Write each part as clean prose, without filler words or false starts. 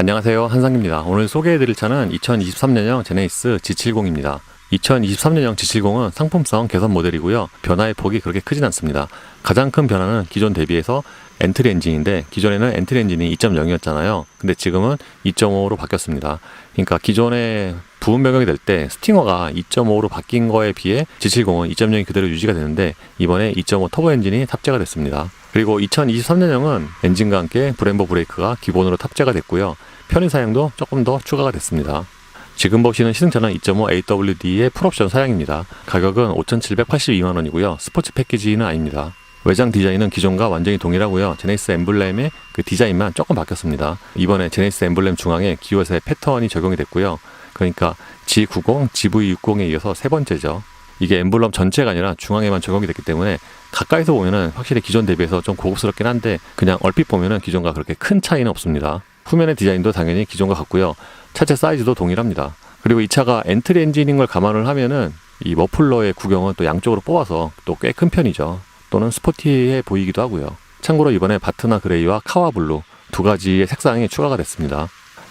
안녕하세요, 한상입니다. 오늘 소개해드릴 차는 2023년형 제네시스 G70입니다. 2023년형 G70은 상품성 개선 모델이고요. 변화의 폭이 그렇게 크진 않습니다. 가장 큰 변화는 기존 대비해서 엔트리 엔진인데, 기존에는 엔트리 엔진이 2.0이었잖아요. 근데 지금은 2.5로 바뀌었습니다. 그러니까 기존에 부분 변경이 될 때 스팅어가 2.5로 바뀐 거에 비해 G70은 2.0이 그대로 유지가 되는데, 이번에 2.5 터보 엔진이 탑재가 됐습니다. 그리고 2023년형은 엔진과 함께 브렘보 브레이크가 기본으로 탑재가 됐고요. 편의 사양도 조금 더 추가가 됐습니다. 지금 보시는 시승차는 2.5 AWD의 풀옵션 사양입니다. 가격은 5,782만원이고요. 스포츠 패키지는 아닙니다. 외장 디자인은 기존과 완전히 동일하고요. 제네시스 엠블렘의 그 디자인만 조금 바뀌었습니다. 이번에 제네시스 엠블렘 중앙에 기호에서의 패턴이 적용이 됐고요. 그러니까 G90, GV60에 이어서 세 번째죠. 이게 엠블럼 전체가 아니라 중앙에만 적용이 됐기 때문에 가까이서 보면은 확실히 기존 대비해서 좀 고급스럽긴 한데, 그냥 얼핏 보면은 기존과 그렇게 큰 차이는 없습니다. 후면의 디자인도 당연히 기존과 같고요. 차체 사이즈도 동일합니다. 그리고 이 차가 엔트리 엔진인 걸 감안을 하면은 이 머플러의 구경은 또 양쪽으로 뽑아서 또 꽤 큰 편이죠. 또는 스포티해 보이기도 하고요. 참고로 이번에 바트나 그레이와 카와 블루 두 가지의 색상이 추가가 됐습니다.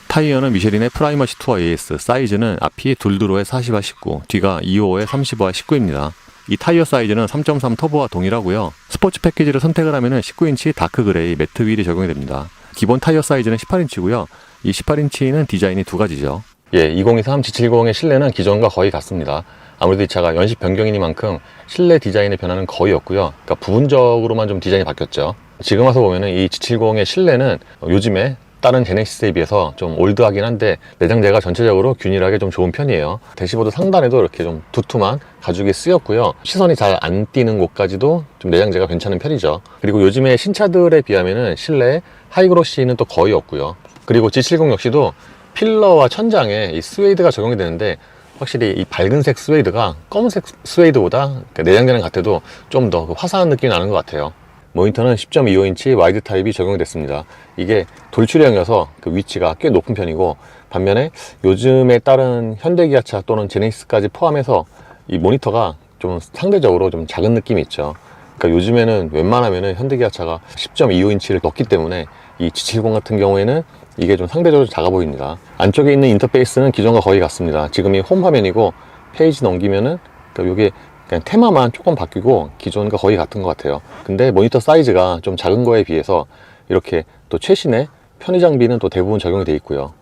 타이어는 미쉐린의 프라이머시 투어 AS, 사이즈는 앞이 둘드로의 40와 19, 뒤가 25의 35와 19입니다. 이 타이어 사이즈는 3.3 터보와 동일하고요. 스포츠 패키지를 선택을 하면 19인치 다크 그레이 매트 휠이 적용이 됩니다. 기본 타이어 사이즈는 18인치고요. 이 18인치는 디자인이 두 가지죠. 2023 G70의 실내는 기존과 거의 같습니다. 아무래도 이 차가 연식 변경이니만큼 실내 디자인의 변화는 거의 없고요. 그러니까 부분적으로만 좀 디자인이 바뀌었죠. 지금 와서 보면은 이 G70의 실내는 요즘에 다른 제네시스에 비해서 좀 올드하긴 한데, 내장재가 전체적으로 균일하게 좀 좋은 편이에요. 대시보드 상단에도 이렇게 좀 두툼한 가죽이 쓰였고요. 시선이 잘 안 띄는 곳까지도 좀 내장재가 괜찮은 편이죠. 그리고 요즘에 신차들에 비하면은 실내에 하이그로시는 또 거의 없고요. 그리고 G70 역시도 필러와 천장에 이 스웨이드가 적용이 되는데, 확실히 이 밝은색 스웨이드가 검은색 스웨이드보다 내장재는 같아도 좀 더 화사한 느낌이 나는 것 같아요. 모니터는 10.25인치 와이드 타입이 적용이 됐습니다. 이게 돌출형이어서 그 위치가 꽤 높은 편이고, 반면에 요즘에 다른 현대기아차 또는 제네시스까지 포함해서 이 모니터가 좀 상대적으로 좀 작은 느낌이 있죠. 그러니까 요즘에는 웬만하면은 현대기아차가 10.25인치를 넣기 때문에 이 G70 같은 경우에는 이게 좀 상대적으로 작아 보입니다. 안쪽에 있는 인터페이스는 기존과 거의 같습니다. 지금이 홈 화면이고, 페이지 넘기면은 그러니까 요게 그냥 테마만 조금 바뀌고 기존과 거의 같은 것 같아요. 근데 모니터 사이즈가 좀 작은 거에 비해서 이렇게 또 최신의 편의 장비는 또 대부분 적용이 되어 있고요.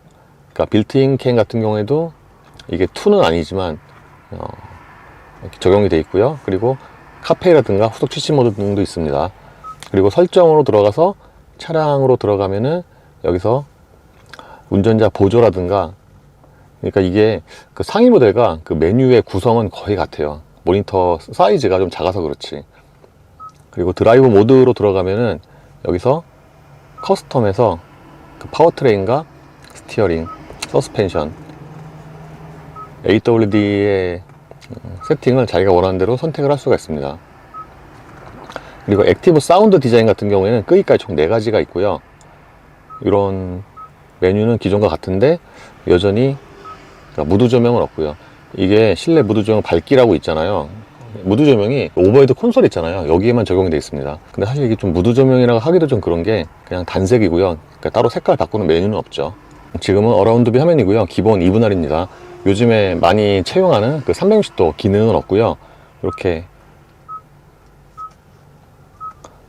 그러니까 빌트인 캠 같은 경우에도 이게 2는 아니지만 이렇게 적용이 되어 있고요. 그리고 카페라든가 후속 취침 모드 등도 있습니다. 그리고 설정으로 들어가서 차량으로 들어가면은 여기서 운전자 보조라든가, 그러니까 이게 그 상위 모델과 그 메뉴의 구성은 거의 같아요. 모니터 사이즈가 좀 작아서 그렇지. 그리고 드라이브 모드로 들어가면은 여기서 커스텀에서 그 파워트레인과 스티어링, 서스펜션, AWD의 세팅을 자기가 원하는 대로 선택을 할 수가 있습니다. 그리고 액티브 사운드 디자인 같은 경우에는 끄기까지 총 4가지가 있고요. 이런 메뉴는 기존과 같은데 여전히 무드 조명은 없고요. 이게 실내 무드 조명 밝기라고 있잖아요. 무드 조명이 오버헤드 콘솔 있잖아요. 여기에만 적용이 되어 있습니다. 근데 사실 이게 좀 무드 조명이라고 하기도 좀 그런 게 그냥 단색이고요. 그러니까 따로 색깔 바꾸는 메뉴는 없죠. 지금은 어라운드 뷰 화면이고요. 기본 2분할입니다. 요즘에 많이 채용하는 그 360도 기능은 없고요. 이렇게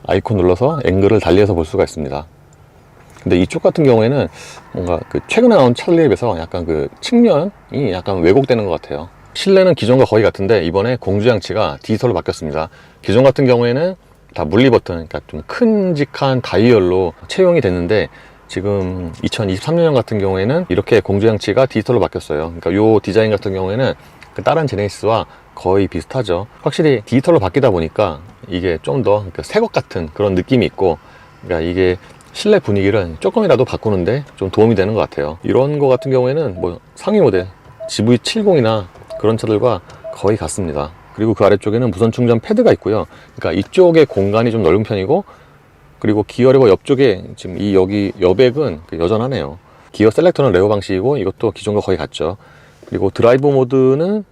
아이콘 눌러서 앵글을 달리해서 볼 수가 있습니다. 근데 이쪽 같은 경우에는 뭔가 그 최근에 나온 차들에 비해서 약간 그 측면이 약간 왜곡되는 것 같아요. 실내는 기존과 거의 같은데 이번에 공조장치가 디지털로 바뀌었습니다. 기존 같은 경우에는 다 물리 버튼, 그러니까 좀 큼직한 다이얼로 채용이 됐는데, 지금 2023년 같은 경우에는 이렇게 공조장치가 디지털로 바뀌었어요. 그러니까 요 디자인 같은 경우에는 그 다른 제네시스와 거의 비슷하죠. 확실히 디지털로 바뀌다 보니까 이게 좀 더 새 것 같은 그런 느낌이 있고, 그러니까 이게 실내 분위기를 조금이라도 바꾸는데 좀 도움이 되는 것 같아요. 이런 거 같은 경우에는 뭐 상위 모델 GV70이나 그런 차들과 거의 같습니다. 그리고 그 아래쪽에는 무선 충전 패드가 있고요. 그러니까 이쪽에 공간이 좀 넓은 편이고, 그리고 기어 레버 옆쪽에 지금 이 여기 여백은 여전하네요. 기어 셀렉터는 레버 방식이고, 이것도 기존과 거의 같죠. 그리고 드라이브 모드는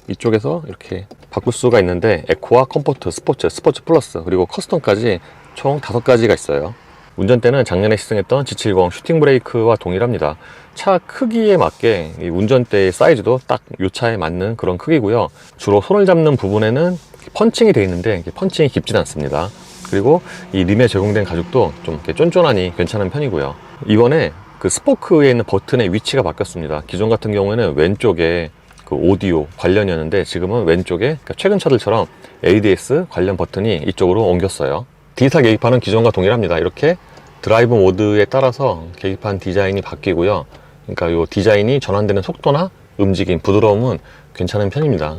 이쪽에서 이렇게 바꿀 수가 있는데, 에코와 컴포트, 스포츠 플러스, 그리고 커스텀까지 총 5가지가 있어요. 운전대는 작년에 시승했던 G70 슈팅 브레이크와 동일합니다. 차 크기에 맞게 이 운전대의 사이즈도 딱 이 차에 맞는 그런 크기고요. 주로 손을 잡는 부분에는 펀칭이 되어 있는데 펀칭이 깊진 않습니다. 그리고 이 림에 제공된 가죽도 좀 이렇게 쫀쫀하니 괜찮은 편이고요. 이번에 그 스포크에 있는 버튼의 위치가 바뀌었습니다. 기존 같은 경우에는 왼쪽에 그 오디오 관련이었는데 지금은 왼쪽에, 그러니까 최근 차들처럼 ADS 관련 버튼이 이쪽으로 옮겼어요. 디지털 계기판은 기존과 동일합니다. 이렇게 드라이브 모드에 따라서 계기판 디자인이 바뀌고요. 그러니까 이 디자인이 전환되는 속도나 움직임, 부드러움은 괜찮은 편입니다.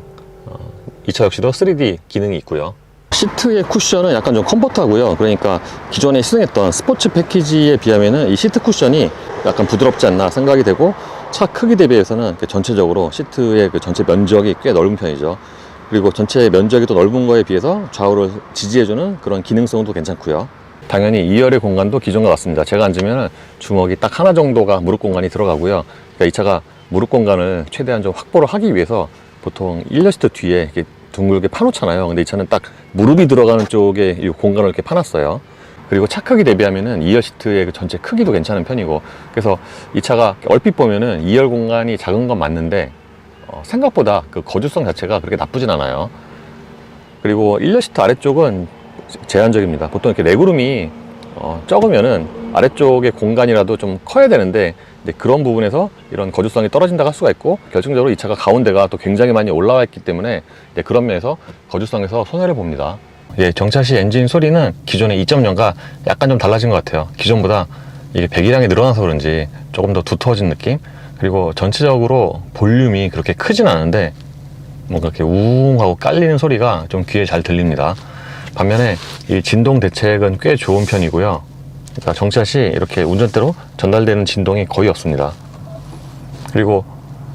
이 차 역시도 3D 기능이 있고요. 시트의 쿠션은 약간 좀 컴포트하고요. 그러니까 기존에 시승했던 스포츠 패키지에 비하면은 이 시트 쿠션이 약간 부드럽지 않나 생각이 되고, 차 크기 대비해서는 전체적으로 시트의 그 전체 면적이 꽤 넓은 편이죠. 그리고 전체 면적이 또 넓은 거에 비해서 좌우를 지지해주는 그런 기능성도 괜찮고요. 당연히 2열의 공간도 기존과 같습니다. 제가 앉으면 주먹이 딱 하나 정도가 무릎 공간이 들어가고요. 그러니까 이 차가 무릎 공간을 최대한 좀 확보를 하기 위해서 보통 1열 시트 뒤에 이렇게 둥글게 파놓잖아요. 근데 이 차는 딱 무릎이 들어가는 쪽에 이 공간을 이렇게 파놨어요. 그리고 차 크기 대비하면은 2열 시트의 그 전체 크기도 괜찮은 편이고, 그래서 이 차가 얼핏 보면은 2열 공간이 작은 건 맞는데 생각보다 그 거주성 자체가 그렇게 나쁘진 않아요. 그리고 1열 시트 아래쪽은 제한적입니다. 보통 이렇게 레그룸이 적으면은 아래쪽의 공간이라도 좀 커야 되는데 그런 부분에서 이런 거주성이 떨어진다고 할 수가 있고, 결정적으로 이 차가 가운데가 또 굉장히 많이 올라와 있기 때문에 그런 면에서 거주성에서 손해를 봅니다. 정차시 엔진 소리는 기존의 2.0과 약간 좀 달라진 것 같아요. 기존보다 이게 배기량이 늘어나서 그런지 조금 더 두터워진 느낌? 그리고 전체적으로 볼륨이 그렇게 크진 않은데 뭔가 이렇게 우웅하고 깔리는 소리가 좀 귀에 잘 들립니다. 반면에 이 진동 대책은 꽤 좋은 편이고요. 그러니까 정차시 이렇게 운전대로 전달되는 진동이 거의 없습니다. 그리고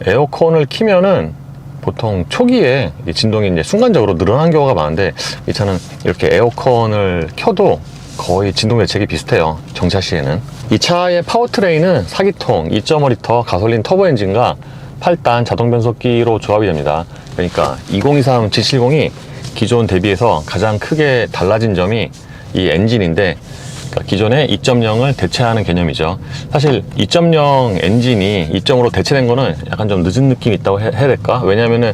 에어컨을 키면은 보통 초기에 진동이 이제 순간적으로 늘어난 경우가 많은데, 이 차는 이렇게 에어컨을 켜도 거의 진동 대책이 비슷해요. 정차시에는. 이 차의 파워트레인은 4기통 2.5L 가솔린 터보 엔진과 8단 자동 변속기로 조합이 됩니다. 그러니까 2023 G70이 기존 대비해서 가장 크게 달라진 점이 이 엔진인데, 그러니까 기존의 2.0을 대체하는 개념이죠. 사실 2.0 엔진이 2.5로 대체된 거는 약간 좀 늦은 느낌이 있다고 해야 될까? 왜냐면은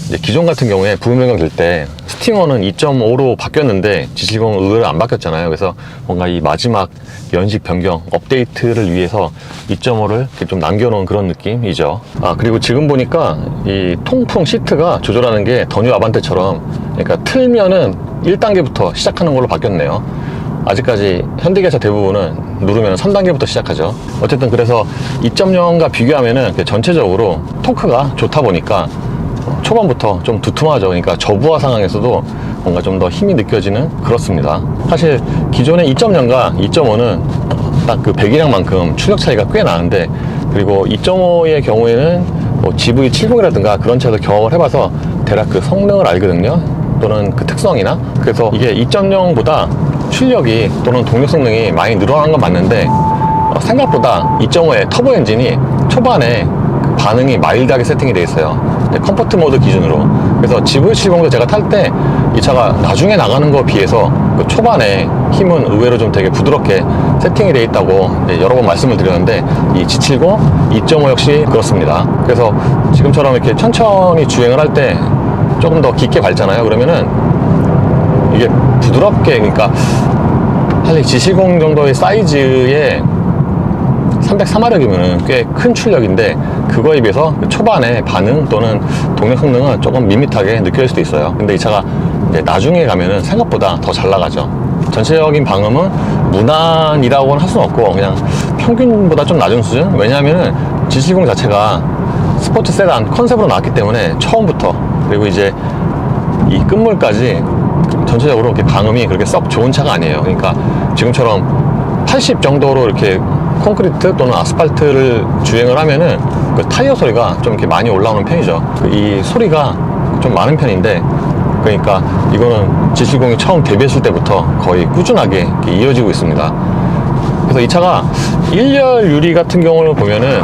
이제 기존 같은 경우에 부품 변경 될 때 스팅어는 2.5로 바뀌었는데 G70은 의외로 안 바뀌었잖아요. 그래서 뭔가 이 마지막 연식 변경, 업데이트를 위해서 2.5를 좀 남겨놓은 그런 느낌이죠. 그리고 지금 보니까 이 통풍 시트가 조절하는 게 더 뉴 아반떼처럼, 그러니까 틀면은 1단계부터 시작하는 걸로 바뀌었네요. 아직까지 현대기아차 대부분은 누르면 3단계부터 시작하죠. 어쨌든 그래서 2.0과 비교하면은 전체적으로 토크가 좋다 보니까 초반부터 좀 두툼하죠. 그러니까 저부하 상황에서도 뭔가 좀 더 힘이 느껴지는, 그렇습니다. 사실 기존의 2.0과 2.5는 딱 그 배기량만큼 출력 차이가 꽤 나는데, 그리고 2.5의 경우에는 뭐 GV70이라든가 그런 차도 경험을 해봐서 대략 그 성능을 알거든요. 또는 그 특성이나. 그래서 이게 2.0보다 출력이 또는 동력 성능이 많이 늘어난 건 맞는데, 생각보다 2.5의 터보 엔진이 초반에 반응이 마일드하게 세팅이 되어 있어요. 컴포트 모드 기준으로. 그래서 GV70도 제가 탈 때 이 차가 나중에 나가는 거에 비해서 그 초반에 힘은 의외로 좀 되게 부드럽게 세팅이 되어 있다고 여러 번 말씀을 드렸는데, 이 G70 2.5 역시 그렇습니다. 그래서 지금처럼 이렇게 천천히 주행을 할 때 조금 더 깊게 밟잖아요. 그러면은 이게 부드럽게, 그러니까 사실 G70 정도의 사이즈의 304마력이면 꽤 큰 출력인데, 그거에 비해서 초반에 반응 또는 동력 성능은 조금 밋밋하게 느껴질 수도 있어요. 근데 이 차가 이제 나중에 가면은 생각보다 더 잘 나가죠. 전체적인 방음은 무난이라고는 할 수는 없고 그냥 평균보다 좀 낮은 수준? 왜냐하면은 G70 자체가 스포츠 세단 컨셉으로 나왔기 때문에 처음부터, 그리고 이제 이 끝물까지 전체적으로 이렇게 방음이 그렇게 썩 좋은 차가 아니에요. 그러니까 지금처럼 80 정도로 이렇게 콘크리트 또는 아스팔트를 주행을 하면은 그 타이어 소리가 좀 이렇게 많이 올라오는 편이죠. 이 소리가 좀 많은 편인데, 그러니까 이거는 G70이 처음 데뷔했을 때부터 거의 꾸준하게 이렇게 이어지고 있습니다. 그래서 이 차가 1열 유리 같은 경우를 보면은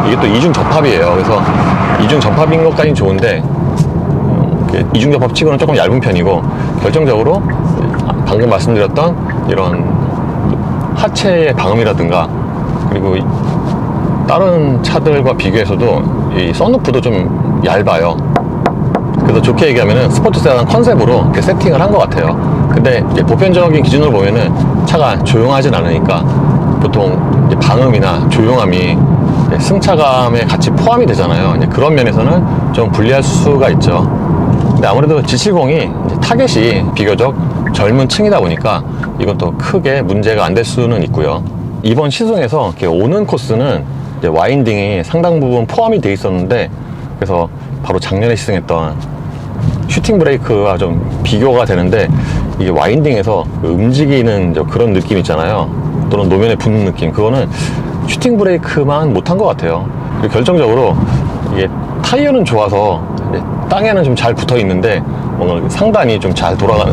이게 또 이중 접합이에요. 그래서 이중 접합인 것까지는 좋은데 이중 접합 치고는 조금 얇은 편이고, 결정적으로 방금 말씀드렸던 이런 하체의 방음이라든가, 그리고 다른 차들과 비교해서도 이 썬루프도 좀 얇아요. 그래서 좋게 얘기하면은 스포츠 세단 컨셉으로 이렇게 세팅을 한 것 같아요. 근데 이제 보편적인 기준으로 보면은 차가 조용하진 않으니까 보통 이제 방음이나 조용함이 승차감에 같이 포함이 되잖아요. 이제 그런 면에서는 좀 불리할 수가 있죠. 근데 아무래도 G70이 이제 타겟이 비교적 젊은 층이다 보니까 이건 또 크게 문제가 안 될 수는 있고요. 이번 시승에서 이렇게 오는 코스는 이제 와인딩이 상당 부분 포함이 돼 있었는데, 그래서 바로 작년에 시승했던 슈팅 브레이크와 좀 비교가 되는데, 이게 와인딩에서 움직이는 그런 느낌 있잖아요. 또는 노면에 붙는 느낌, 그거는 슈팅 브레이크만 못한 것 같아요. 그리고 결정적으로 이게 타이어는 좋아서 땅에는 좀 잘 붙어 있는데 뭔가 상단이 좀 잘 돌아가는,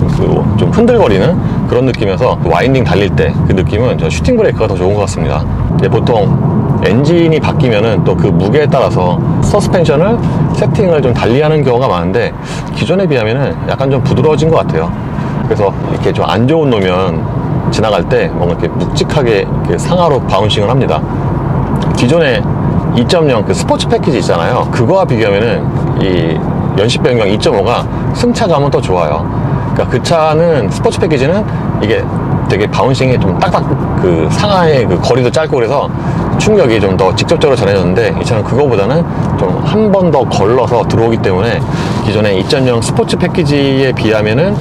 좀 흔들거리는 그런 느낌이어서 와인딩 달릴 때 그 느낌은 저 슈팅 브레이크가 더 좋은 것 같습니다. 보통 엔진이 바뀌면은 또 그 무게에 따라서 서스펜션을 세팅을 좀 달리하는 경우가 많은데, 기존에 비하면은 약간 좀 부드러워진 것 같아요. 그래서 이렇게 좀 안 좋은 노면 지나갈 때 뭔가 이렇게 묵직하게 이렇게 상하로 바운싱을 합니다. 기존에 2.0 그 스포츠 패키지 있잖아요. 그거와 비교하면은 이 연식 변경 2.5가 승차감은 더 좋아요. 그러니까 그 차는 스포츠 패키지는 이게 되게 바운싱이 좀 딱딱 그 상하의 그 거리도 짧고 그래서 충격이 좀 더 직접적으로 전해졌는데, 이 차는 그거보다는 좀 한 번 더 걸러서 들어오기 때문에 기존의 2.0 스포츠 패키지에 비하면은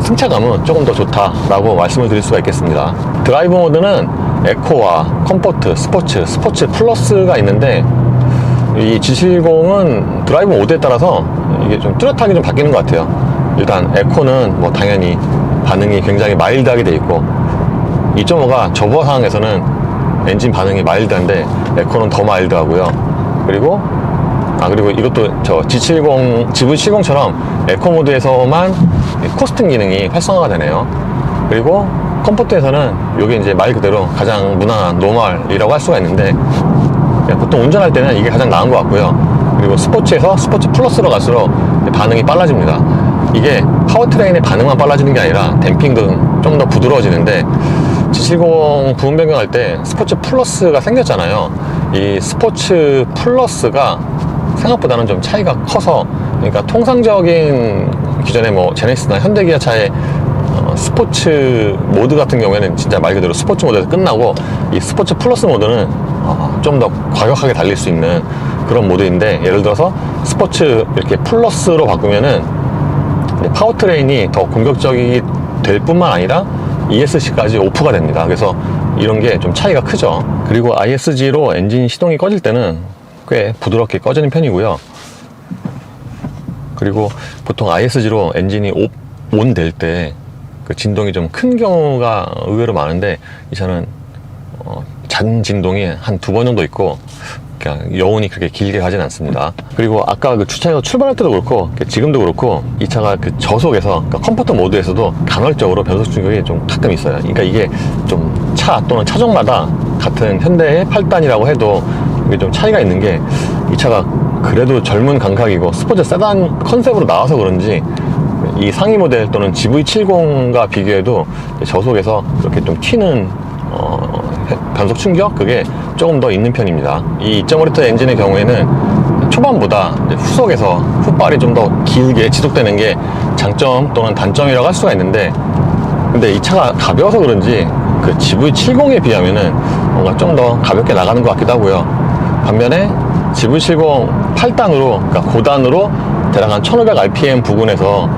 승차감은 조금 더 좋다라고 말씀을 드릴 수가 있겠습니다. 드라이브 모드는 에코와 컴포트, 스포츠 플러스가 있는데, 이 G70은 드라이브 모드에 따라서 이게 좀 뚜렷하게 좀 바뀌는 것 같아요. 일단 에코는 뭐 당연히 반응이 굉장히 마일드하게 돼 있고, 2.5가 저부하 상황에서는 엔진 반응이 마일드한데 에코는 더 마일드하고요. 그리고 이것도 저 GV70처럼 에코 모드에서만 코스팅 기능이 활성화가 되네요. 그리고 컴포트에서는 이게 이제 말 그대로 가장 무난한 노멀이라고 할 수가 있는데, 보통 운전할 때는 이게 가장 나은 것 같고요. 그리고 스포츠에서 스포츠 플러스로 갈수록 반응이 빨라집니다. 이게 파워트레인의 반응만 빨라지는 게 아니라 댐핑도 좀 더 부드러워지는데, G70 부분 변경할 때 스포츠 플러스가 생겼잖아요. 이 스포츠 플러스가 생각보다는 좀 차이가 커서, 그러니까 통상적인 기존의 뭐 제네시스나 현대기아 차의 스포츠 모드 같은 경우에는 진짜 말 그대로 스포츠 모드에서 끝나고, 이 스포츠 플러스 모드는 좀 더 과격하게 달릴 수 있는 그런 모드인데, 예를 들어서 스포츠 이렇게 플러스로 바꾸면은 파워트레인이 더 공격적이 될 뿐만 아니라 ESC까지 오프가 됩니다. 그래서 이런 게 좀 차이가 크죠. 그리고 ISG로 엔진 시동이 꺼질 때는 꽤 부드럽게 꺼지는 편이고요. 그리고 보통 ISG로 엔진이 온 될 때 그 진동이 좀 큰 경우가 의외로 많은데, 이 차는 잔 진동이 한 2번 정도 있고, 그냥 여운이 그렇게 길게 가진 않습니다. 그리고 아까 그 주차해서 출발할 때도 그렇고 지금도 그렇고, 이 차가 그 저속에서, 그러니까 컴포트 모드에서도 간헐적으로 변속 충격이 좀 가끔 있어요. 그러니까 이게 좀 차 또는 차종마다 같은 현대의 8단이라고 해도 이게 좀 차이가 있는 게, 이 차가 그래도 젊은 감각이고 스포츠 세단 컨셉으로 나와서 그런지 이 상위 모델 또는 GV70과 비교해도 저속에서 그렇게 좀 튀는 변속 충격, 그게 조금 더 있는 편입니다. 이 2.5L 엔진의 경우에는 초반보다 후속에서 훗발이 좀 더 길게 지속되는 게 장점 또는 단점이라고 할 수가 있는데, 근데 이 차가 가벼워서 그런지 그 GV70에 비하면은 뭔가 좀 더 가볍게 나가는 것 같기도 하고요. 반면에 GV70 8단으로, 그러니까 고단으로 대략 한 1500rpm 부근에서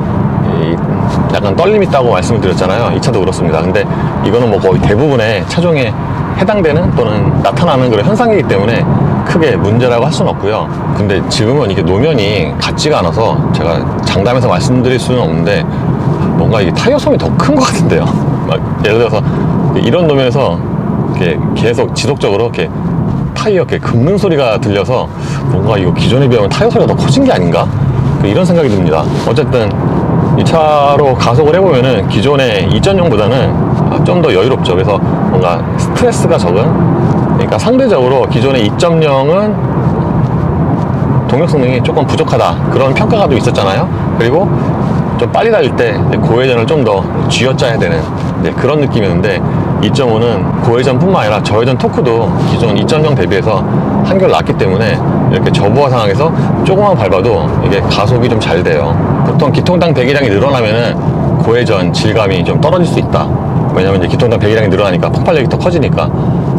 약간 떨림이 있다고 말씀을 드렸잖아요. 이 차도 그렇습니다. 근데 이거는 뭐 거의 대부분의 차종에 해당되는 또는 나타나는 그런 현상이기 때문에 크게 문제라고 할 수는 없고요. 근데 지금은 이게 노면이 같지가 않아서 제가 장담해서 말씀드릴 수는 없는데, 뭔가 이게 타이어 솜이 더 큰 것 같은데요. 막 예를 들어서 이런 노면에서 이렇게 계속 지속적으로 이렇게 타이어 이렇게 긁는 소리가 들려서 뭔가 이거 기존에 비하면 타이어 소리가 더 커진 게 아닌가? 이런 생각이 듭니다. 어쨌든 이 차로 가속을 해보면은 기존의 2.0보다는 좀 더 여유롭죠. 그래서 뭔가 스트레스가 적은, 그러니까 상대적으로 기존의 2.0은 동력 성능이 조금 부족하다, 그런 평가가 또 있었잖아요. 그리고 좀 빨리 달릴 때 고회전을 좀 더 쥐어짜야 되는 그런 느낌이었는데, 2.5는 고회전뿐만 아니라 저회전 토크도 기존 2.0 대비해서 한결 낮기 때문에 이렇게 저부하 상황에서 조금만 밟아도 이게 가속이 좀 잘 돼요. 보통 기통당 배기량이 늘어나면은 고회전 질감이 좀 떨어질 수 있다. 왜냐면 이제 기통당 배기량이 늘어나니까 폭발력이 더 커지니까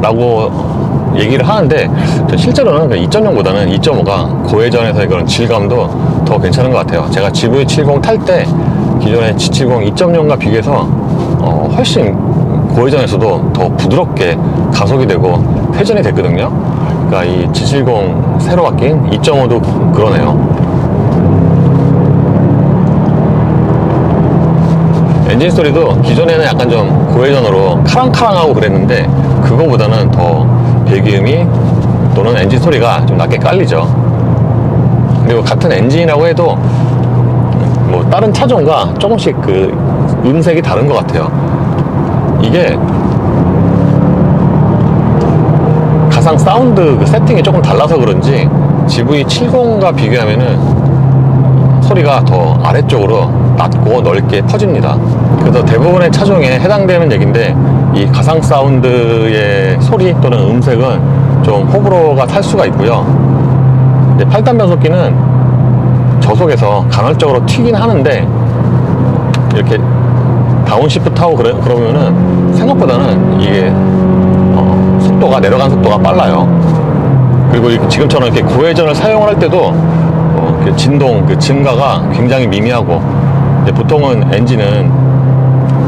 라고 얘기를 하는데, 실제로는 2.0보다는 2.5가 고회전에서의 그런 질감도 더 괜찮은 것 같아요. 제가 GV70 탈 때 기존의 G70 2.0과 비교해서 훨씬 고회전에서도 더 부드럽게 가속이 되고 회전이 됐거든요. 그러니까 이 G70 새로 바뀐 2.5도 그러네요. 엔진 소리도 기존에는 약간 좀 고회전으로 카랑카랑하고 그랬는데, 그거보다는 더 배기음이 또는 엔진 소리가 좀 낮게 깔리죠. 그리고 같은 엔진이라고 해도 뭐 다른 차종과 조금씩 그 음색이 다른 것 같아요. 이게 가상 사운드 그 세팅이 조금 달라서 그런지 GV70과 비교하면은 소리가 더 아래쪽으로 낮고 넓게 퍼집니다. 그래서 대부분의 차종에 해당되는 얘기인데, 이 가상 사운드의 소리 또는 음색은 좀 호불호가 탈 수가 있고요. 8단 변속기는 저속에서 간헐적으로 튀긴 하는데, 이렇게 다운시프트하고 그러면은 생각보다는 이게 속도가, 내려간 속도가 빨라요. 그리고 지금처럼 이렇게 고회전을 사용을 할 때도 진동, 그 증가가 굉장히 미미하고, 보통은 엔진은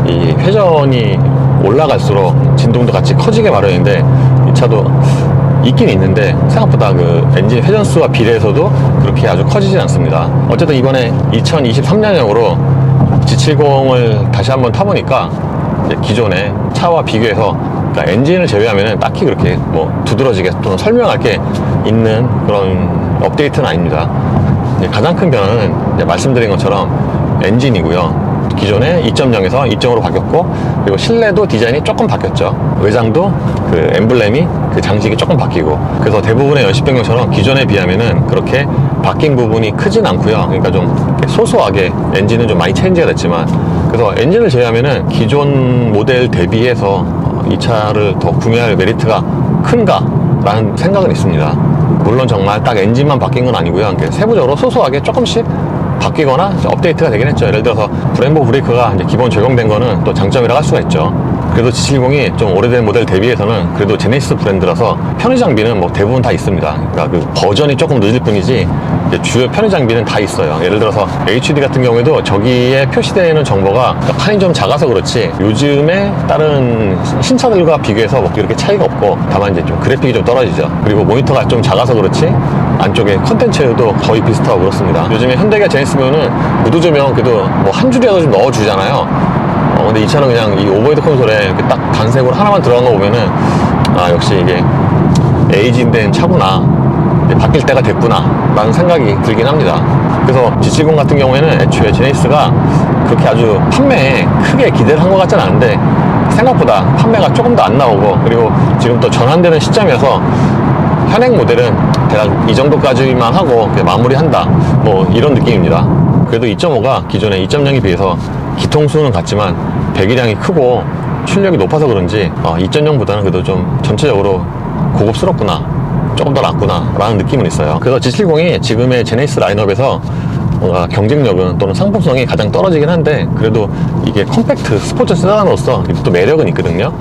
이 회전이 올라갈수록 진동도 같이 커지게 마련인데, 이 차도 있긴 있는데 생각보다 그 엔진 회전수와 비례해서도 그렇게 아주 커지진 않습니다. 어쨌든 이번에 2023년형으로 G70을 다시 한번 타보니까 기존의 차와 비교해서, 그러니까 엔진을 제외하면 딱히 그렇게 뭐 두드러지게 또는 설명할 게 있는 그런 업데이트는 아닙니다. 가장 큰 변화는 말씀드린 것처럼 엔진이고요. 기존에 2.0에서 2.5로 바뀌었고, 그리고 실내도 디자인이 조금 바뀌었죠. 외장도 그 엠블렘이, 그 장식이 조금 바뀌고, 그래서 대부분의 연식 변경처럼 기존에 비하면은 그렇게 바뀐 부분이 크진 않고요. 그러니까 좀 소소하게 엔진은 좀 많이 체인지가 됐지만, 그래서 엔진을 제외하면은 기존 모델 대비해서 이 차를 더 구매할 메리트가 큰가 라는 생각은 있습니다. 물론 정말 딱 엔진만 바뀐 건 아니고요. 세부적으로 소소하게 조금씩 바뀌거나 업데이트가 되긴 했죠. 예를 들어서 브렘보 브레이크가 이제 기본 적용된 거는 또 장점이라고 할 수가 있죠. 그래도 G70이 좀 오래된 모델 대비해서는 그래도 제네시스 브랜드라서 편의 장비는 뭐 대부분 다 있습니다. 그러니까 그 버전이 조금 늦을 뿐이지 주요 편의 장비는 다 있어요. 예를 들어서 HD 같은 경우에도 저기에 표시되는 정보가, 그러니까 판이 좀 작아서 그렇지 요즘에 다른 신차들과 비교해서 뭐 이렇게 차이가 없고, 다만 이제 좀 그래픽이 좀 떨어지죠. 그리고 모니터가 좀 작아서 그렇지 안쪽에 콘텐츠도 거의 비슷하고 그렇습니다. 요즘에 현대기아 제네시스면은 무드 조명 그래도 뭐 한 줄이라도 좀 넣어주잖아요. 근데 이 차는 그냥 이 오버헤드 콘솔에 이렇게 딱 단색으로 하나만 들어간 거 보면은, 아, 역시 이게 에이징된 차구나, 바뀔 때가 됐구나 라는 생각이 들긴 합니다. 그래서 G70 같은 경우에는 애초에 제네시스가 그렇게 아주 판매에 크게 기대를 한 것 같지는 않은데, 생각보다 판매가 조금 더 안 나오고, 그리고 지금 또 전환되는 시점이어서 현행 모델은 대략 이 정도까지만 하고 마무리한다, 뭐 이런 느낌입니다. 그래도 2.5가 기존의 2.0에 비해서 기통수는 같지만 배기량이 크고 출력이 높아서 그런지 2.0보다는 그래도 좀 전체적으로 고급스럽구나, 조금 더 낫구나 라는 느낌은 있어요. 그래서 G70이 지금의 제네시스 라인업에서 뭔가 경쟁력은 또는 상품성이 가장 떨어지긴 한데, 그래도 이게 컴팩트 스포츠 세단으로서 또 매력은 있거든요.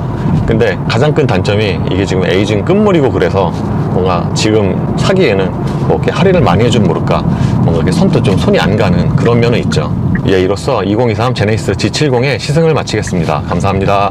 근데 가장 큰 단점이 이게 지금 에이징 끝물이고, 그래서 뭔가 지금 사기에는 뭐 이렇게 할인을 많이 해주면 모를까, 뭔가 이렇게 선뜻 좀 손이 안 가는 그런 면은 있죠. 예, 이로써 2023 제네시스 G70의 시승을 마치겠습니다. 감사합니다.